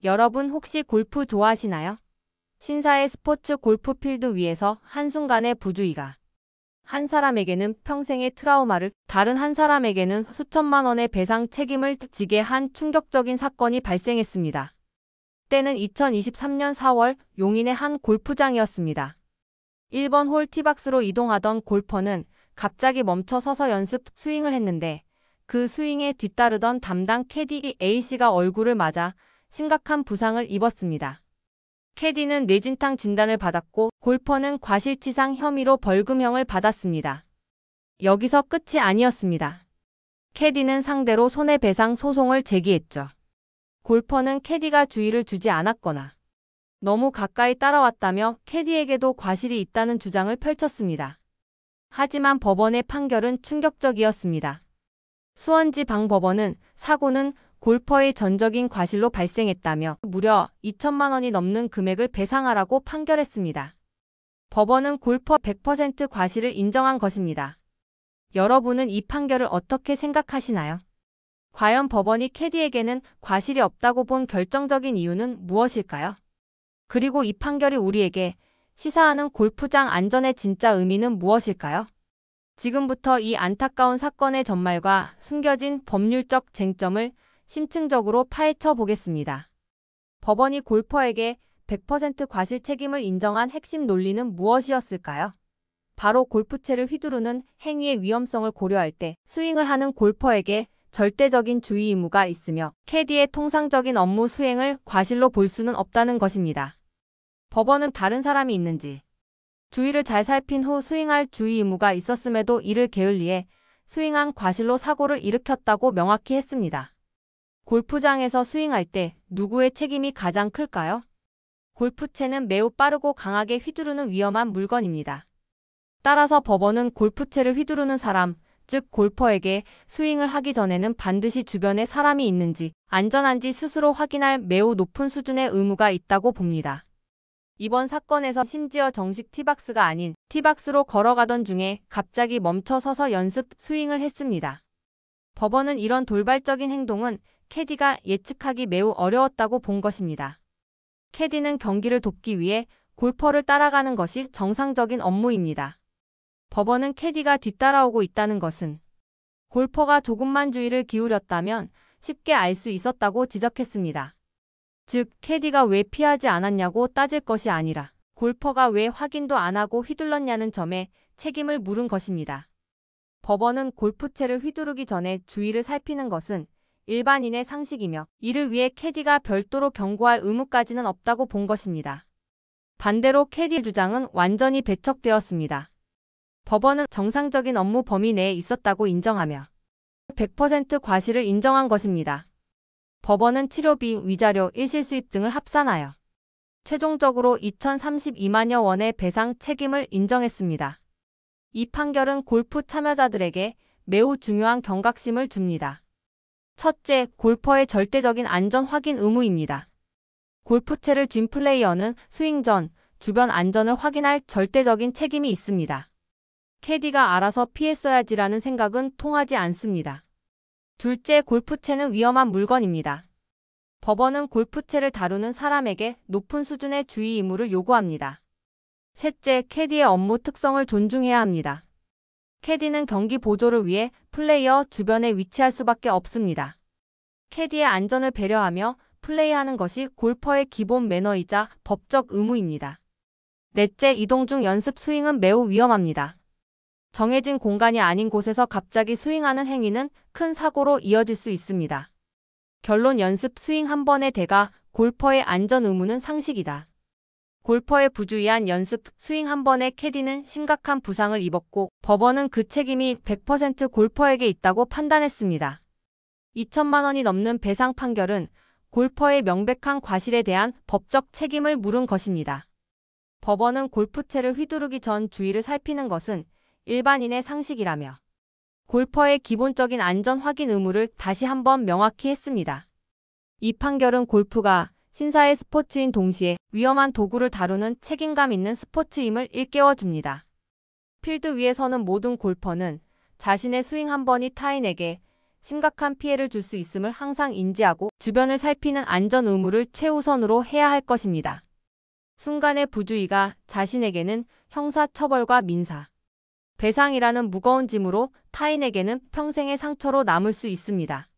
여러분 혹시 골프 좋아하시나요? 신사의 스포츠 골프 필드 위에서 한순간의 부주의가 한 사람에게는 평생의 트라우마를, 다른 한 사람에게는 수천만 원의 배상 책임을 지게 한 충격적인 사건이 발생했습니다. 때는 2023년 4월 용인의 한 골프장이었습니다. 1번 홀 티박스로 이동하던 골퍼는 갑자기 멈춰 서서 연습 스윙을 했는데 그 스윙에 뒤따르던 담당 캐디 A씨가 얼굴을 맞아 심각한 부상을 입었습니다. 캐디는 뇌진탕 진단을 받았고 골퍼는 과실치상 혐의로 벌금형을 받았습니다. 여기서 끝이 아니었습니다. 캐디는 상대로 손해배상 소송을 제기했죠. 골퍼는 캐디가 주의를 주지 않았거나 너무 가까이 따라왔다며 캐디에게도 과실이 있다는 주장을 펼쳤습니다. 하지만 법원의 판결은 충격적이었습니다. 수원지방법원은 사고는 골퍼의 전적인 과실로 발생했다며 무려 2천만 원이 넘는 금액을 배상하라고 판결했습니다. 법원은 골퍼 100% 과실을 인정한 것입니다. 여러분은 이 판결을 어떻게 생각하시나요? 과연 법원이 캐디에게는 과실이 없다고 본 결정적인 이유는 무엇일까요? 그리고 이 판결이 우리에게 시사하는 골프장 안전의 진짜 의미는 무엇일까요? 지금부터 이 안타까운 사건의 전말과 숨겨진 법률적 쟁점을 심층적으로 파헤쳐 보겠습니다. 법원이 골퍼에게 100% 과실 책임을 인정한 핵심 논리는 무엇이었을까요? 바로 골프채를 휘두르는 행위의 위험성을 고려할 때 스윙을 하는 골퍼에게 절대적인 주의 의무가 있으며 캐디의 통상적인 업무 수행을 과실로 볼 수는 없다는 것입니다. 법원은 다른 사람이 있는지 주의를 잘 살핀 후 스윙할 주의 의무가 있었음에도 이를 게을리해 스윙한 과실로 사고를 일으켰다고 명확히 했습니다. 골프장에서 스윙할 때 누구의 책임이 가장 클까요? 골프채는 매우 빠르고 강하게 휘두르는 위험한 물건입니다. 따라서 법원은 골프채를 휘두르는 사람, 즉 골퍼에게 스윙을 하기 전에는 반드시 주변에 사람이 있는지 안전한지 스스로 확인할 매우 높은 수준의 의무가 있다고 봅니다. 이번 사건에서 심지어 정식 티박스가 아닌 티박스로 걸어가던 중에 갑자기 멈춰 서서 연습 스윙을 했습니다. 법원은 이런 돌발적인 행동은 캐디가 예측하기 매우 어려웠다고 본 것입니다. 캐디는 경기를 돕기 위해 골퍼를 따라가는 것이 정상적인 업무입니다. 법원은 캐디가 뒤따라오고 있다는 것은 골퍼가 조금만 주의를 기울였다면 쉽게 알 수 있었다고 지적했습니다. 즉, 캐디가 왜 피하지 않았냐고 따질 것이 아니라 골퍼가 왜 확인도 안 하고 휘둘렀냐는 점에 책임을 물은 것입니다. 법원은 골프채를 휘두르기 전에 주의를 살피는 것은 일반인의 상식이며 이를 위해 캐디가 별도로 경고할 의무까지는 없다고 본 것입니다. 반대로 캐디의 주장은 완전히 배척되었습니다. 법원은 정상적인 업무 범위 내에 있었다고 인정하며 100% 과실을 인정한 것입니다. 법원은 치료비, 위자료, 일실수입 등을 합산하여 최종적으로 2,032만여 원의 배상 책임을 인정했습니다. 이 판결은 골프 참여자들에게 매우 중요한 경각심을 줍니다. 첫째, 골퍼의 절대적인 안전 확인 의무입니다. 골프채를 쥔 플레이어는 스윙 전 주변 안전을 확인할 절대적인 책임이 있습니다. 캐디가 알아서 피했어야지라는 생각은 통하지 않습니다. 둘째, 골프채는 위험한 물건입니다. 법원은 골프채를 다루는 사람에게 높은 수준의 주의 의무를 요구합니다. 셋째, 캐디의 업무 특성을 존중해야 합니다. 캐디는 경기 보조를 위해 플레이어 주변에 위치할 수밖에 없습니다. 캐디의 안전을 배려하며 플레이하는 것이 골퍼의 기본 매너이자 법적 의무입니다. 넷째, 이동 중 연습 스윙은 매우 위험합니다. 정해진 공간이 아닌 곳에서 갑자기 스윙하는 행위는 큰 사고로 이어질 수 있습니다. 결론, 연습 스윙 한 번의 대가 골퍼의 안전 의무는 상식이다. 골퍼의 부주의한 연습 스윙 한 번에 캐디는 심각한 부상을 입었고 법원은 그 책임이 100% 골퍼에게 있다고 판단했습니다. 2천만 원이 넘는 배상 판결은 골퍼의 명백한 과실에 대한 법적 책임을 물은 것입니다. 법원은 골프채를 휘두르기 전 주의를 살피는 것은 일반인의 상식이라며 골퍼의 기본적인 안전 확인 의무를 다시 한번 명확히 했습니다. 이 판결은 골프가 신사의 스포츠인 동시에 위험한 도구를 다루는 책임감 있는 스포츠임을 일깨워줍니다. 필드 위에 서는 모든 골퍼는 자신의 스윙 한 번이 타인에게 심각한 피해를 줄 수 있음을 항상 인지하고 주변을 살피는 안전 의무를 최우선으로 해야 할 것입니다. 순간의 부주의가 자신에게는 형사처벌과 민사, 배상이라는 무거운 짐으로 타인에게는 평생의 상처로 남을 수 있습니다.